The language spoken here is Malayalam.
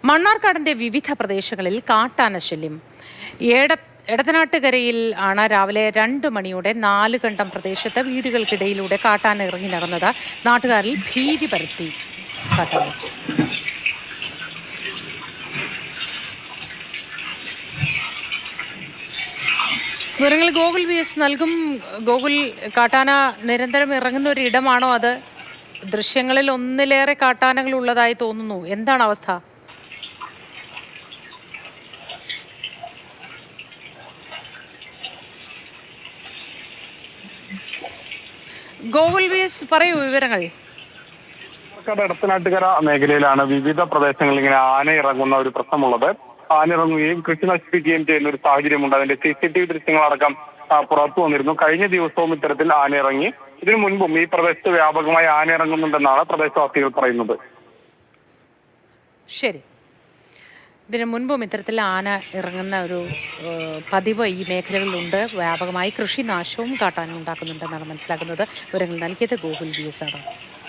മണ്ണാർക്കാടിന്റെ വിവിധ പ്രദേശങ്ങളിൽ കാട്ടാന ശല്യം. എടത്തനാട്ടുകരയിൽ ആണ് രാവിലെ 2 മണിയോടെ 4 കണ്ടം പ്രദേശത്ത് വീടുകൾക്കിടയിലൂടെ കാട്ടാന ഇറങ്ങി നടന്നത്. നാട്ടുകാരിൽ ഭീതി പരത്തി കാട്ടാന. വിവരങ്ങൾ ഗോകുൽ VS നൽകും. ഗോകുൽ, കാട്ടാന നിരന്തരം ഇറങ്ങുന്ന ഒരു ഇടമാണോ അത്? ദൃശ്യങ്ങളിൽ ഒന്നിലേറെ കാട്ടാനകൾ ഉള്ളതായി തോന്നുന്നു. എന്താണ് അവസ്ഥ? ഗോകുൽ VS പറയൂ വിവരങ്ങൾ. എടത്തനാട്ടുകര മേഖലയിലാണ് വിവിധ പ്രദേശങ്ങളിൽ ഇങ്ങനെ ആന ഇറങ്ങുന്ന ഒരു പ്രശ്നമുള്ളത്. ആന ഇറങ്ങുകയും കൃഷി നശിപ്പിക്കുകയും ചെയ്യുന്ന ഒരു സാഹചര്യമുണ്ട്. അതിന്റെ CCTV ദൃശ്യങ്ങളടക്കം പുറത്തു വന്നിരുന്നു. കഴിഞ്ഞ ദിവസവും ഇത്തരത്തിൽ ആന ഇറങ്ങി. ഇതിനു മുൻപും ഈ പ്രദേശത്ത് വ്യാപകമായി ആന ഇറങ്ങുന്നുണ്ടെന്നാണ് പ്രദേശവാസികൾ പറയുന്നത്. ശരി, ഇതിനു മുൻപും ഇത്തരത്തിൽ ആന ഇറങ്ങുന്ന ഒരു പതിവ് ഈ മേഖലകളിലുണ്ട്. വ്യാപകമായി കൃഷിനാശവും കാട്ടാന ഉണ്ടാക്കുന്നുണ്ടെന്നാണ് മനസ്സിലാക്കുന്നത്. വിവരങ്ങൾ നൽകിയത് ഗോകുൽ VS ആണ്.